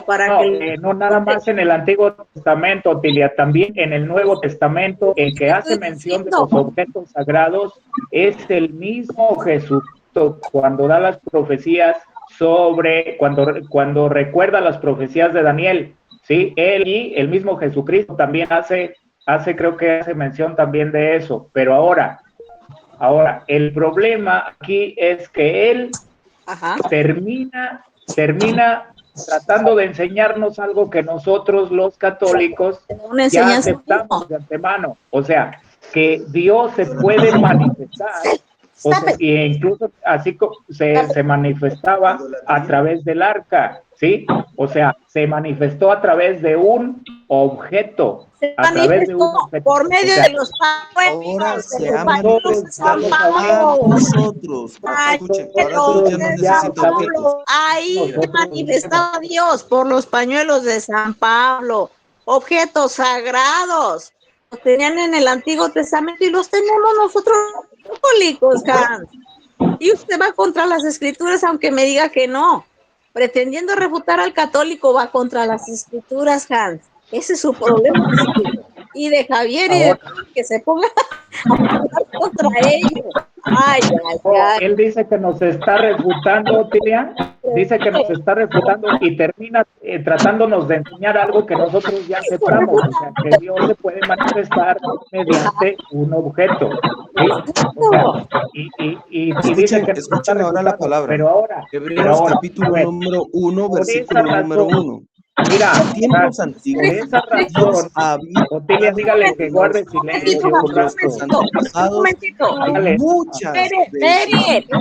para no, que no nada más en el Antiguo Testamento, Tilia, también en el Nuevo Testamento, el que hace estoy mención de diciendo, los objetos sagrados es el mismo Jesucristo cuando da las profecías cuando recuerda las profecías de Daniel, ¿sí? Él y el mismo Jesucristo también creo que hace mención también de eso, pero ahora, el problema aquí es que él ajá, termina tratando de enseñarnos algo que nosotros los católicos una ya enseñanza aceptamos mismo. de antemano, o sea, que Dios se puede manifestar, e incluso así se manifestaba a través del arca, ¿sí? O sea, se manifestó a través de un objeto, Se a través de un manifestó objeto, por o medio sea, de los Ahora pañuelos, de se los ha pañuelos nosotros de ya San lo a sabíamos, Pablo. nosotros. Escuchen, ahora sí nosotros ya no Pañuelos de ya San necesito sabemos, objetos. Pablo. Ahí se nosotros manifestaba Dios por los pañuelos de San Pablo. Objetos sagrados. Los tenían en el Antiguo Testamento y los tenemos nosotros católicos, Hans. Y usted va contra las escrituras, aunque me diga que no. Pretendiendo refutar al católico, va contra las escrituras, Hans. Ese es su problema. Y de Javier y de todos que se ponga a hablar contra ellos. Ay, ay, ay. Él dice que nos está refutando, Tilia. Dice que nos está refutando y termina tratándonos de enseñar algo que nosotros ya aceptamos. O sea, que Dios se puede manifestar mediante un objeto. ¿Sí? O sea, y dice que nos está Escuchen ahora la refutando. palabra. Pero ahora, Hebreos capítulo número 1, versículo número 1. Mira, Tiempos por antiguos, esa Dios razón, había Otilia, dígale que guarde silencio por un nuestros rato. antepasados Dígale. muchas veces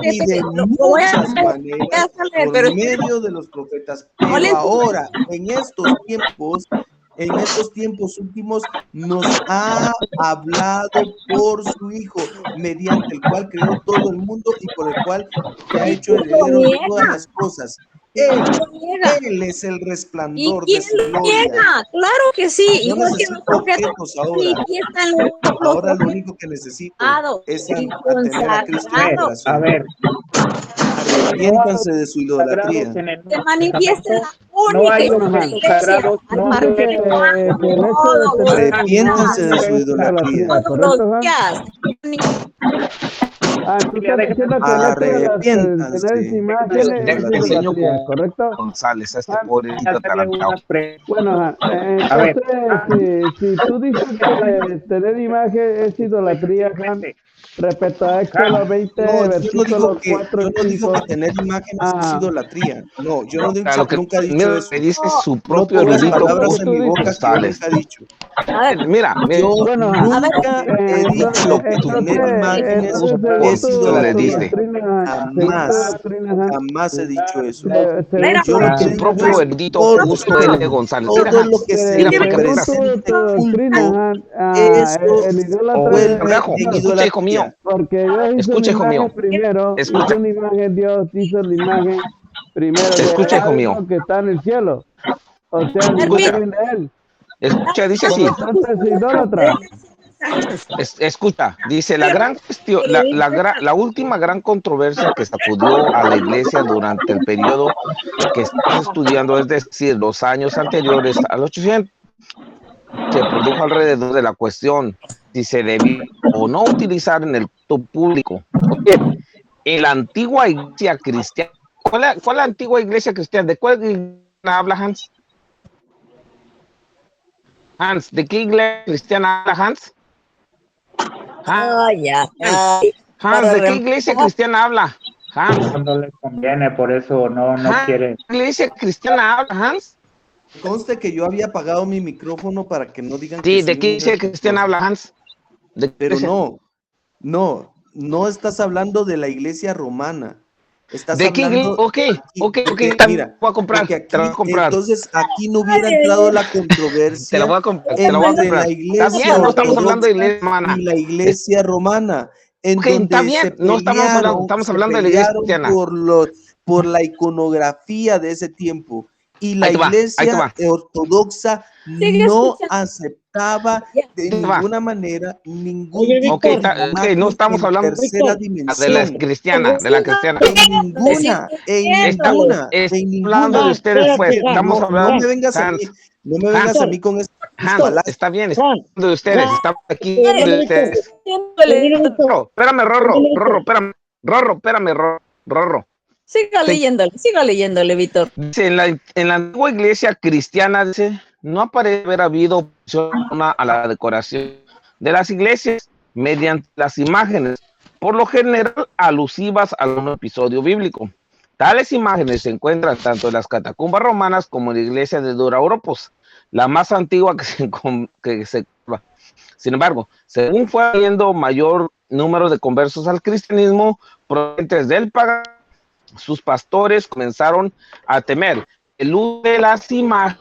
y de muchas maneras por medio de los profetas. Pero ahora, en estos tiempos últimos, nos ha hablado por su Hijo, mediante el cual creó todo el mundo y por el cual se ha hecho heredero de todas las cosas. Él es el resplandor de su gloria. Claro que sí. No Igual que necesito los objetos objetos ahora. Ahora lo único que necesito es tener a Cristo en mi corazón. A ver. Arrepiéntanse de su idolatría. Se manifiesta la No hay única objetos sagrados. No Arrepiéntanse de su idolatría. todos los días. Tú estás diciendo que el hecho de tener imágenes es idolatría, ¿correcto? González, a este pobrecito atarantado. Bueno, entonces, si tú dices que tener imagen es idolatría, Han, respecto a Éxodo 20, versículos 4 yo y no digo 5. que tener imágenes es idolatría. No, yo no digo, Claro que nunca he dicho eso. me dice su No propio pongas erudito palabras en mi boca que yo González. nunca he dicho. Mira, Yo Bueno, nunca he dicho que tener imágenes es idolatría. Jamás he dicho eso. Yo lo que su digo propio es erudito Justo L. González. todo lo que se mira, represente culto, eso vuelve en escucha, hijo mío. idolatría. Porque Dios hizo Escucha, hijo una imagen mío. primero, Escucha. hizo una imagen, Dios hizo la imagen primero Escucha, de hijo mío. algo que está en el cielo. O sea, la Escucha. imagen de él. Escucha, dice así. Entonces, idólatra. Escucha, dice la gran cuestión, la última gran controversia que sacudió a la iglesia durante el periodo que estamos estudiando, es decir, los años anteriores al 800, se produjo alrededor de la cuestión si se debía o no utilizar en el culto público. Oye, en la antigua iglesia cristiana, ¿cuál es la antigua iglesia cristiana? ¿De cuál iglesia habla Hans? Hans, ¿de qué iglesia cristiana habla Hans? Hans, ¿de qué iglesia cristiana habla? Hans. No le conviene, por eso no quiere. ¿Qué iglesia cristiana habla, Hans? Conste que yo había apagado mi micrófono para que no digan Sí, que ¿de qué iglesia cristiana habla, Hans? Pero no estás hablando de la iglesia romana. Estás ¿de qué iglesia? hablando... Ok, mira, voy a comprar, te la voy a comprar. Entonces aquí no hubiera entrado la controversia Te la voy a comprar, te la voy a comprar. la iglesia Está bien, no estamos hablando de la iglesia romana. y la iglesia romana, en donde está bien, se no estamos hablando de la iglesia cristiana. por la iconografía de ese tiempo. Y la Ahí iglesia ortodoxa no aceptaba de ninguna manera ningún tipo de imagen no estamos hablando tercera dimensión. de la cristiana, En ninguna. Hablando de ustedes, pues, estamos hablando. No me vengas a mí con esto. Está bien, estamos de ustedes, estamos aquí de ustedes. Espérame, Rorro. Siga leyéndole, Víctor. Dice, en la antigua iglesia cristiana, dice, no parece haber habido oposición a la decoración de las iglesias mediante las imágenes, por lo general alusivas a un episodio bíblico. Tales imágenes se encuentran tanto en las catacumbas romanas como en la iglesia de Dura-Europos, la más antigua que se. Sin embargo, según fue habiendo mayor número de conversos al cristianismo provenientes del paganismo, sus pastores comenzaron a temer el uso de las imágenes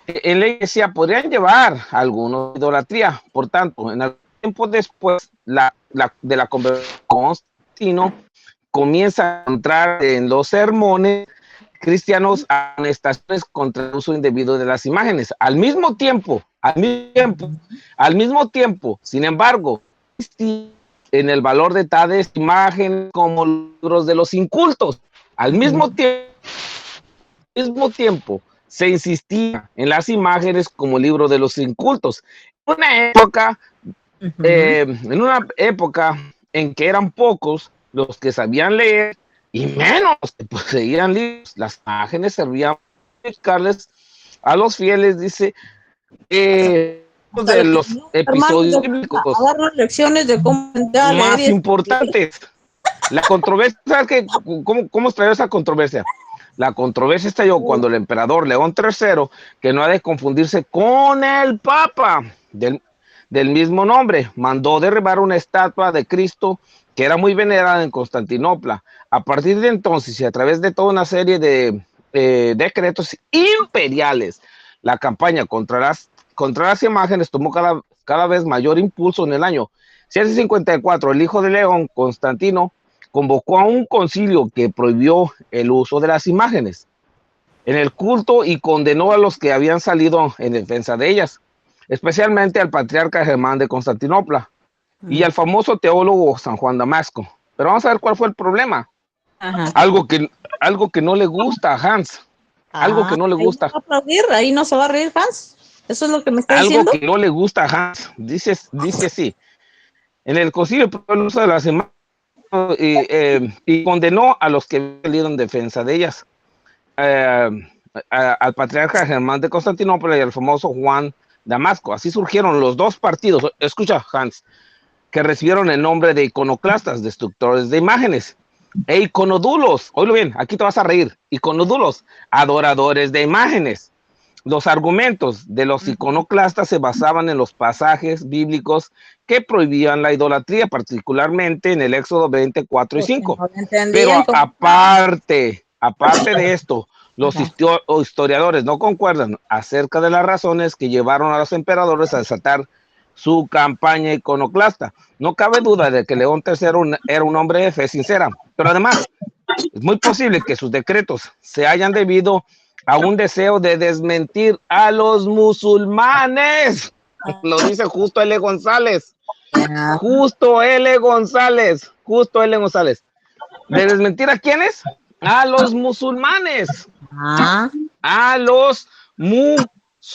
en la iglesia podrían llevar a alguna idolatría. Por tanto, en el tiempo después de la conversión, Constantino comienza a encontrar en los sermones cristianos amonestaciones contra el uso indebido de las imágenes. Al mismo tiempo, sin embargo, en el valor de tales imágenes como libros de los incultos. Al mismo tiempo, se insistía en las imágenes como libro de los incultos. En una época en que eran pocos los que sabían leer y menos que poseían libros, las imágenes servían para explicarles a los fieles, dice, de los episodios bíblicos agarran lecciones de cómo más importantes. La controversia, ¿sabes qué? ¿Cómo estalló esa controversia? La controversia estalló cuando el emperador León III, que no ha de confundirse con el Papa del mismo nombre, mandó derribar una estatua de Cristo que era muy venerada en Constantinopla. A partir de entonces y a través de toda una serie de decretos imperiales, la campaña contra las imágenes tomó cada vez mayor impulso. En el año 754, el hijo de León, Constantino, convocó a un concilio que prohibió el uso de las imágenes en el culto y condenó a los que habían salido en defensa de ellas, especialmente al patriarca Germán de Constantinopla y al famoso teólogo San Juan Damasco. Pero vamos a ver cuál fue el problema. Algo que no le gusta a Hans. Algo que no le gusta. Ahí no se va a reír Hans. Eso es lo que me está diciendo. Algo que no le gusta a Hans. Dice así. En el concilio prohibió el uso de las imágenes y condenó a los que habían salido en defensa de ellas. Al patriarca Germán de Constantinopla y al famoso Juan Damasco. Así surgieron los dos partidos, escucha Hans, que recibieron el nombre de iconoclastas, destructores de imágenes, e iconodulos, oílo bien, aquí te vas a reír, iconodulos, adoradores de imágenes. Los argumentos de los iconoclastas se basaban en los pasajes bíblicos que prohibían la idolatría, particularmente en el Éxodo 24 y 5. Pero aparte de esto, los historiadores no concuerdan acerca de las razones que llevaron a los emperadores a desatar su campaña iconoclasta. No cabe duda de que León III era un hombre de fe sincera, pero además es muy posible que sus decretos se hayan debido a un deseo de desmentir a los musulmanes. Lo dice Justo L. González. ¿De desmentir a quiénes? A los musulmanes. A los musulmanes.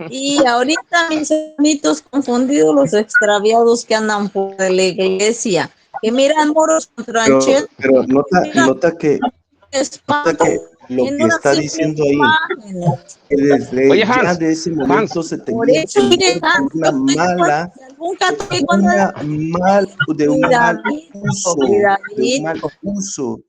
Y ahorita mis hermanitos confundidos, los extraviados que andan por la iglesia, que miran moros contra anchetas. Pero nota que lo que está diciendo ahí, que desde Oye, ya Hans, de ese momento se tenía una mal uso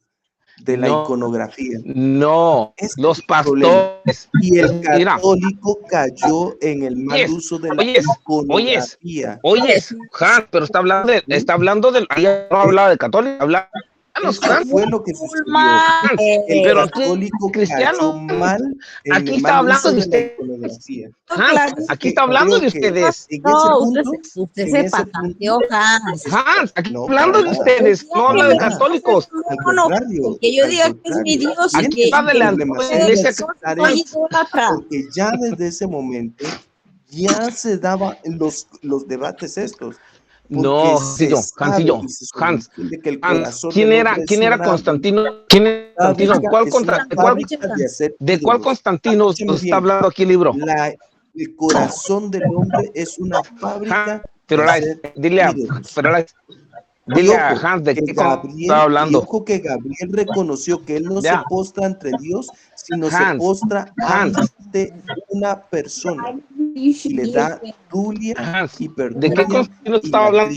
de la iconografía. No, los pastores. Y el católico cayó en el mal uso de la iconografía. Oye, Hans, pero está hablando del, no hablaba de católico, hablaba de los fue lo que sucedió. El pero católico cristiano cayó mal en aquí el está mal hablando uso de la usted. iconografía. Hans, aquí está hablando de ustedes. No, usted se patanteó, Hans. Hans, aquí está hablando de ustedes, no habla de católicos. No, que yo diga que es mi Dios y que porque ya desde ese momento ya se daban los debates estos. No, Hansillo, Hans, ¿quién era Constantino? ¿De cuál Constantino nos está hablando aquí el libro? El corazón del hombre es una fábrica. Dile a Hans de qué está hablando. Ojo que Gabriel reconoció que él no se postra ante Dios, sino se postra ante una persona y le da dulia y perdón. ¿De qué Constantino estaba hablando?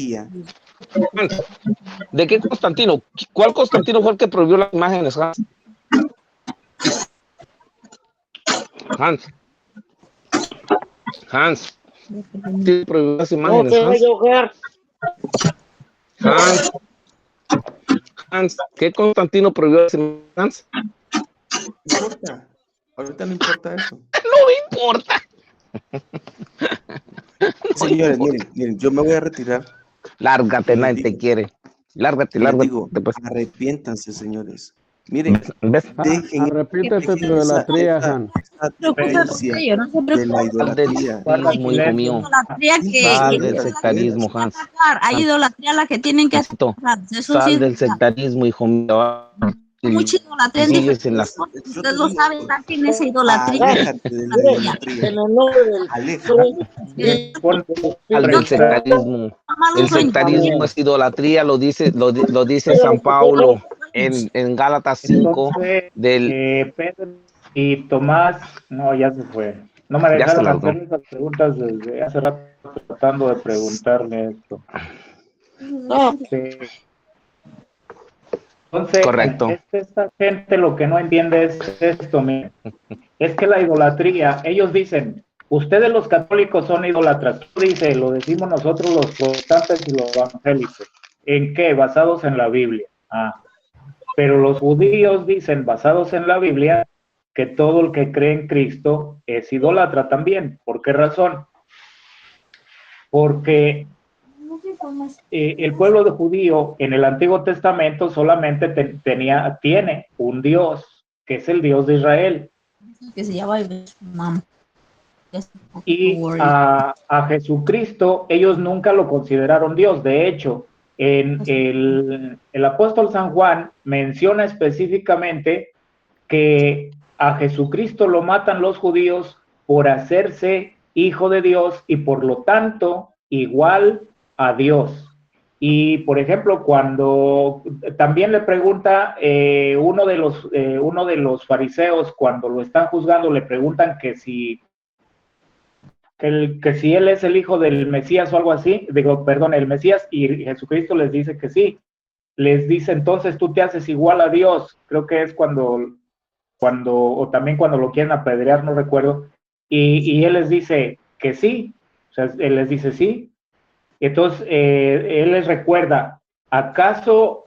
¿De qué Constantino? ¿Cuál Constantino fue el que prohibió las imágenes, Hans? Hans. ¿Sí prohibió las imágenes, Hans, ¿qué Constantino prohibió las imágenes? No importa. Ahorita no importa eso. No importa. Señores, miren, yo me voy a retirar. Lárgate, nadie te quiere. Lárgate. Digo, arrepiéntanse, señores. Miren, arrepíntete de la tría, Han. De la idolatría. Sal del sectarismo, Hans. Hay idolatría la que tienen que hacer. Sal del sectarismo, hijo mío. mucha idolatría en sigues en las... diferentes cosas. Ustedes lo saben, saquen esa idolatría. Aléjate de la idolatría. En el nombre del Aléjate. El sectarismo. El sectarismo es idolatría, lo dice San Paulo en Gálatas 5 Entonces, del... Pedro y Tomás, no, ya se fue. No me Ya se dejaron largó. hacer esas preguntas desde hace rato tratando de preguntarle esto. No, Sí. Entonces, Correcto. esta gente lo que no entiende es esto, miren. Es que la idolatría, ellos dicen, ustedes los católicos son idólatras. Dice, lo decimos nosotros los protestantes y los evangélicos. ¿En qué? Basados en la Biblia. Pero los judíos dicen, basados en la Biblia, que todo el que cree en Cristo es idólatra también. ¿Por qué razón? Porque el pueblo de judío en el Antiguo Testamento solamente tiene un Dios, que es el Dios de Israel. Que se llama mamá. Y a Jesucristo ellos nunca lo consideraron Dios. De hecho, el apóstol San Juan menciona específicamente que a Jesucristo lo matan los judíos por hacerse hijo de Dios y por lo tanto igual a Dios. Y por ejemplo, cuando también le pregunta uno de los fariseos, cuando lo están juzgando, le preguntan que si él es el hijo del Mesías o algo así, el Mesías, y Jesucristo les dice que sí. Les dice, entonces tú te haces igual a Dios. Creo que es o también cuando lo quieren apedrear, no recuerdo, y él les dice que sí, o sea, él les dice sí. Entonces, él les recuerda, ¿acaso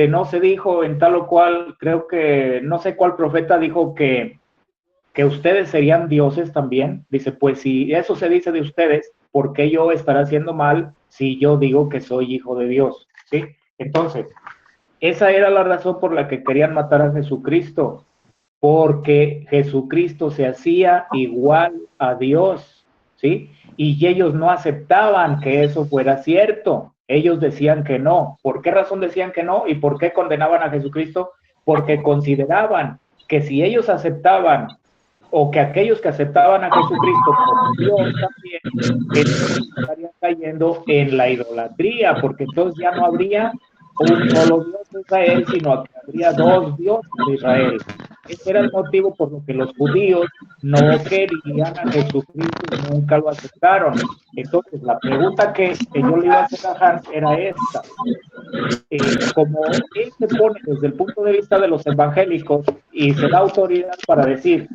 no se dijo en tal o cual, creo que, no sé cuál profeta dijo que ustedes serían dioses también? Dice, pues si eso se dice de ustedes, ¿por qué yo estaré haciendo mal si yo digo que soy hijo de Dios? ¿Sí? Entonces, esa era la razón por la que querían matar a Jesucristo, porque Jesucristo se hacía igual a Dios, ¿sí? Y ellos no aceptaban que eso fuera cierto. Ellos decían que no. ¿Por qué razón decían que no? ¿Y por qué condenaban a Jesucristo? Porque consideraban que si ellos aceptaban, o que aquellos que aceptaban a Jesucristo como Dios también, estarían cayendo en la idolatría, porque entonces ya no habría un solo Dios de Israel, sino que habría dos dioses de Israel. Ese era el motivo por lo que los judíos no querían a Jesucristo y nunca lo aceptaron. Entonces, la pregunta que yo le iba a hacer a Hans era esta. Como él se pone desde el punto de vista de los evangélicos y se da autoridad para decir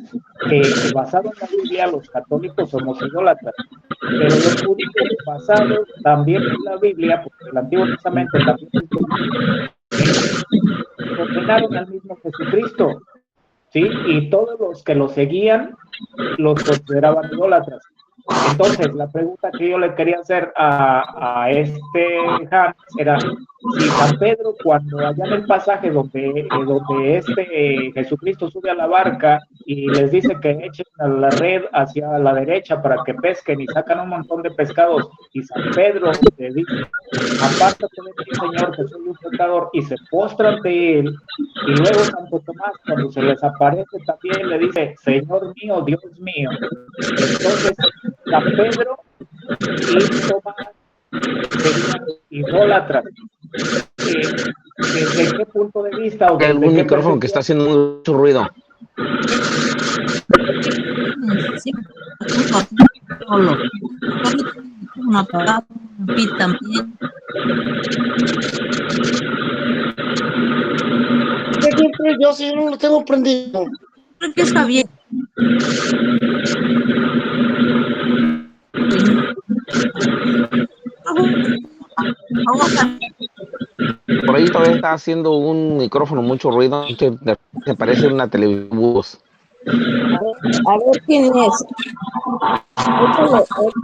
que basado en la Biblia los católicos somos idólatras, pero los judíos basados también en la Biblia, porque el Antiguo Testamento también condenaron al mismo Jesucristo, ¿sí? Y todos los que lo seguían los consideraban idólatras. Entonces, la pregunta que yo le quería hacer a Hans era, si San Pedro, cuando allá en el pasaje donde Jesucristo sube a la barca y les dice que echen a la red hacia la derecha para que pesquen y sacan un montón de pescados, y San Pedro le dice, apártate de mí, Señor, que soy un pecador, y se postra ante él, y luego Santo Tomás, cuando se les aparece, también le dice, Señor mío, Dios mío. Entonces, San Pedro y Tomás serían idólatras. ¿Desde qué punto de vista? O Algún micrófono que está haciendo mucho ruido. Sí, una palabra, también. Yo sí no lo tengo prendido. Creo que está bien. Por ahí todavía está haciendo un micrófono mucho ruido, que me parece una televisión. A ver quién es.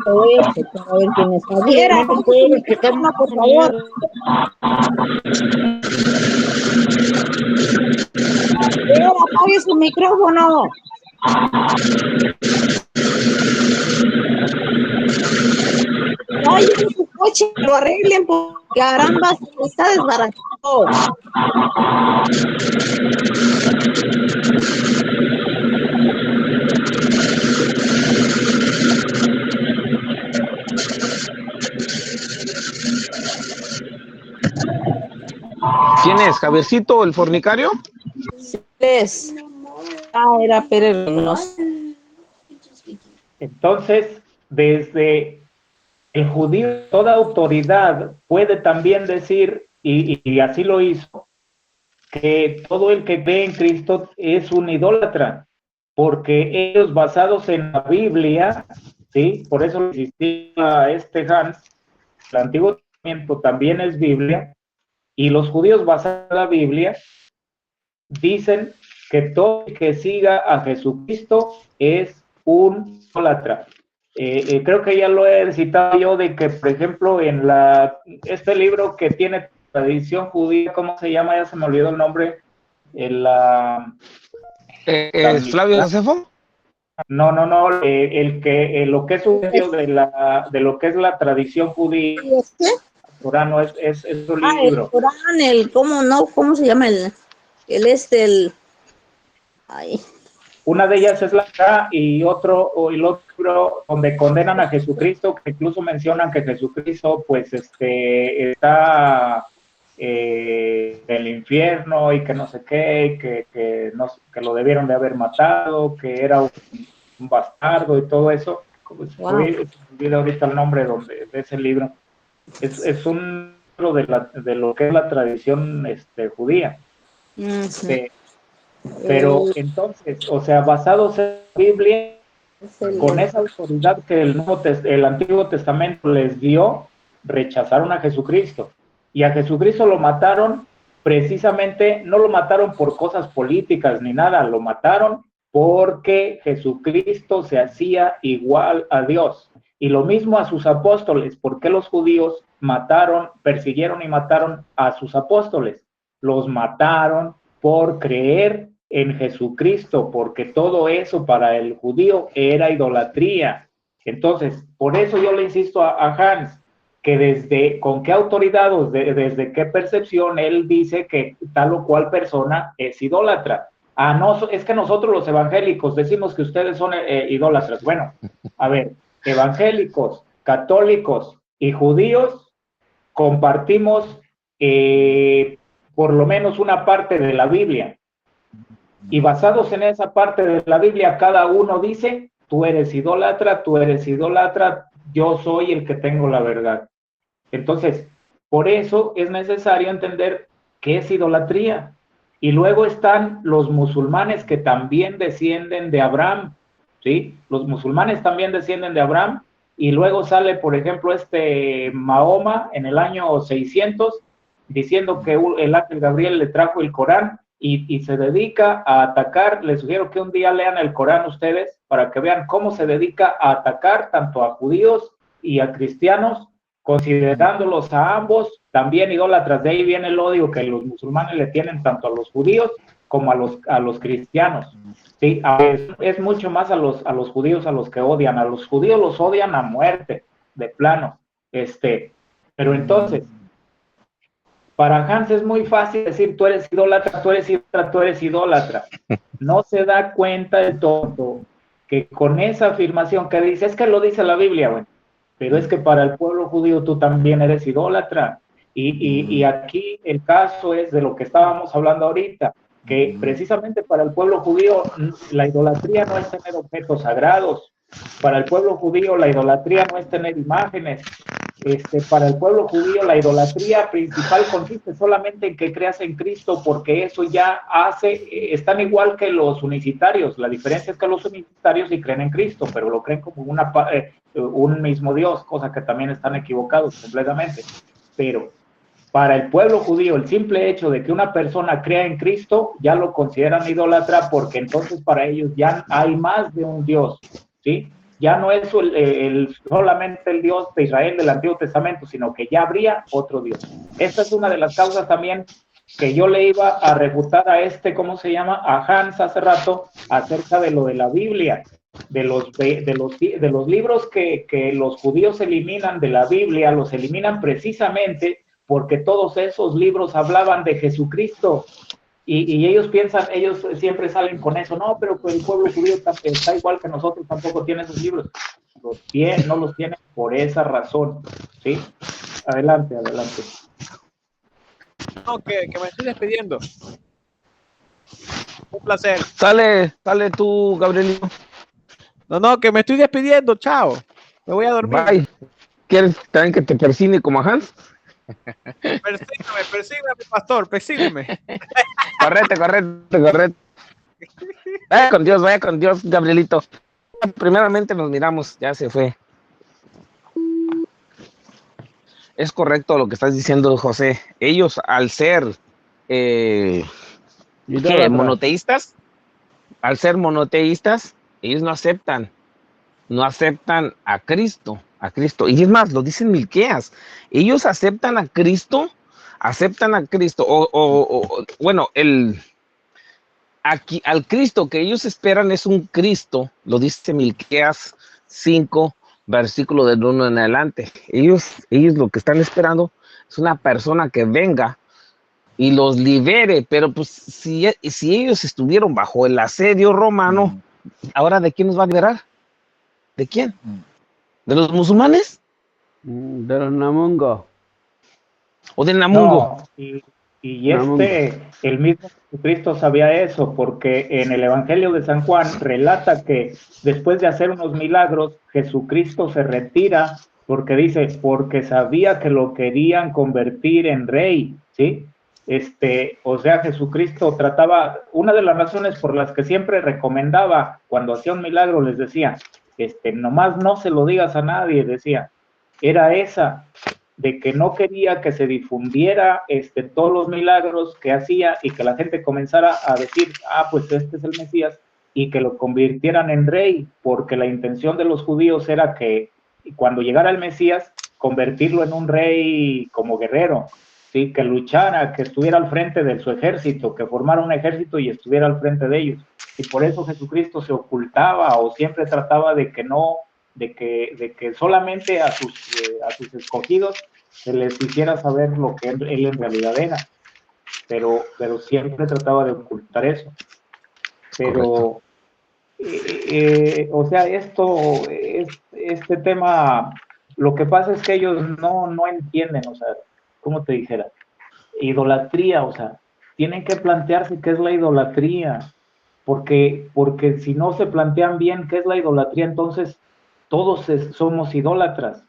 Voy a checar a ver quién es. Javier, por favor. Javier, apague su micrófono. Ay, en su coche, lo arreglen porque caramba, está desbaratado. Javercito, el fornicario? Es. Era Pérez Reynoso. Entonces, desde el judío, toda autoridad puede también decir, y así lo hizo, que todo el que ve en Cristo es un idólatra, porque ellos basados en la Biblia, ¿sí? Por eso existía Hans, el Antiguo Testamento también es Biblia, y los judíos basados en la Biblia dicen que todo el que siga a Jesucristo es un idólatra. Creo que ya lo he citado yo de que, por ejemplo, en este libro que tiene tradición judía, ¿cómo se llama? Ya se me olvidó el nombre. ¿Flavio Josefo? No, lo que es un medio de lo que es la tradición judía. Torah no es un libro. El Corán, ¿cómo se llama? Ay. Una de ellas es la Torah y el otro libro donde condenan a Jesucristo, que incluso mencionan que Jesucristo pues está en el infierno y que no sé qué, que lo debieron de haber matado, que era un bastardo y todo eso. Wow. Olvidé ahorita el nombre de ese libro. Es un libro de lo que es la tradición judía. Uh-huh. Pero entonces, o sea, basados en la Biblia, con esa autoridad que el Antiguo Testamento les dio, rechazaron a Jesucristo. Y a Jesucristo lo mataron precisamente, no lo mataron por cosas políticas ni nada, lo mataron porque Jesucristo se hacía igual a Dios. Y lo mismo a sus apóstoles, porque los judíos persiguieron y mataron a sus apóstoles. Los mataron por creer en Jesucristo, porque todo eso para el judío era idolatría. Entonces, por eso yo le insisto a Hans, que con qué autoridad o desde qué percepción él dice que tal o cual persona es idólatra. No, es que nosotros los evangélicos decimos que ustedes son idólatras. Bueno, a ver, evangélicos, católicos y judíos compartimos por lo menos una parte de la Biblia. Y basados en esa parte de la Biblia, cada uno dice, tú eres idólatra, yo soy el que tengo la verdad. Entonces, por eso es necesario entender qué es idolatría. Y luego están los musulmanes que también descienden de Abraham, ¿sí? Los musulmanes también descienden de Abraham. Y luego sale, por ejemplo, Mahoma en el año 600, diciendo que el ángel Gabriel le trajo el Corán y se dedica a atacar. Les sugiero que un día lean el Corán ustedes para que vean cómo se dedica a atacar tanto a judíos y a cristianos, considerándolos a ambos también idólatras. De ahí viene el odio que los musulmanes le tienen tanto a los judíos como a los cristianos. ¿Sí? Es mucho más a los judíos a los que odian. A los judíos los odian a muerte, de plano. Pero entonces, para Hans es muy fácil decir, tú eres idólatra, tú eres idólatra, tú eres idólatra. No se da cuenta el tonto que con esa afirmación que dice, es que lo dice la Biblia, bueno, pero es que para el pueblo judío tú también eres idólatra. Y aquí el caso es de lo que estábamos hablando ahorita, que precisamente para el pueblo judío la idolatría no es tener objetos sagrados. Para el pueblo judío la idolatría no es tener imágenes. Para el pueblo judío la idolatría principal consiste solamente en que creas en Cristo, porque eso ya están igual que los unicitarios. La diferencia es que los unicitarios sí creen en Cristo, pero lo creen como un mismo Dios, cosa que también están equivocados completamente. Pero para el pueblo judío, el simple hecho de que una persona crea en Cristo ya lo consideran idólatra, porque entonces para ellos ya hay más de un Dios, ¿sí? Ya no es solamente el Dios de Israel del Antiguo Testamento, sino que ya habría otro Dios. Esta es una de las causas también que yo le iba a refutar a ¿cómo se llama? A Hans hace rato, acerca de lo de la Biblia, de los libros que los judíos eliminan de la Biblia, los eliminan precisamente porque todos esos libros hablaban de Jesucristo. Y ellos siempre salen con eso, no, pero pues el pueblo judío está igual que nosotros, tampoco tiene esos libros. No los tiene por esa razón, ¿sí? Adelante. No, que me estoy despidiendo. Un placer. Sale tú, Gabrielito. No, que me estoy despidiendo. Chao. Me voy a dormir. Bye. ¿Quieres también que te persigne como a Hans? Persígname, pastor, persígname. Correcto. Vaya con Dios, Gabrielito. Primeramente nos miramos, ya se fue. Es correcto lo que estás diciendo, José. Ellos, al ser monoteístas, ellos no aceptan a Cristo. Y es más, lo dicen Milqueas. Ellos aceptan a Cristo, bueno, al Cristo que ellos esperan es un Cristo, lo dice Milqueas 5, versículo del 1 en adelante. Ellos lo que están esperando es una persona que venga y los libere, pero pues si ellos estuvieron bajo el asedio romano, ¿ahora de quién nos va a liberar? ¿De quién? ¿De los musulmanes? De los Namungo. ¿O del Namungo? No, el mismo Jesucristo sabía eso, porque en el Evangelio de San Juan relata que después de hacer unos milagros, Jesucristo se retira porque sabía que lo querían convertir en rey, ¿sí? O sea, Jesucristo trataba, una de las razones por las que siempre recomendaba cuando hacía un milagro, les decía, nomás no se lo digas a nadie, decía, era esa, de que no quería que se difundiera todos los milagros que hacía y que la gente comenzara a decir, pues este es el Mesías, y que lo convirtieran en rey, porque la intención de los judíos era que cuando llegara el Mesías, convertirlo en un rey como guerrero, ¿sí? Que luchara, que estuviera al frente de su ejército, que formara un ejército y estuviera al frente de ellos. Y por eso Jesucristo se ocultaba o siempre trataba de que no, de que solamente a sus escogidos se les hiciera saber lo que él en realidad era, pero siempre trataba de ocultar eso. Pero, o sea, este tema, lo que pasa es que ellos no entienden, o sea, ¿cómo te dijera? Idolatría, o sea, tienen que plantearse qué es la idolatría, porque si no se plantean bien qué es la idolatría, entonces todos somos idólatras.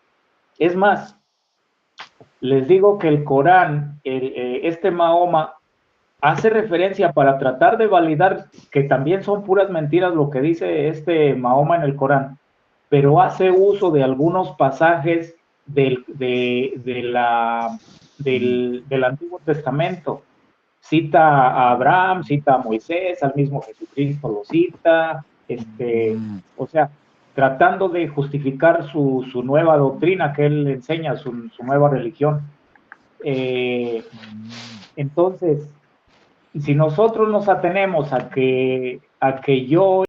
Es más, les digo que el Corán, Mahoma, hace referencia para tratar de validar que también son puras mentiras lo que dice Mahoma en el Corán, pero hace uso de algunos pasajes del Antiguo Testamento. Cita a Abraham, cita a Moisés, al mismo Jesucristo lo cita, o sea, tratando de justificar su nueva doctrina que él enseña, su nueva religión. Entonces, si nosotros nos atenemos a que yo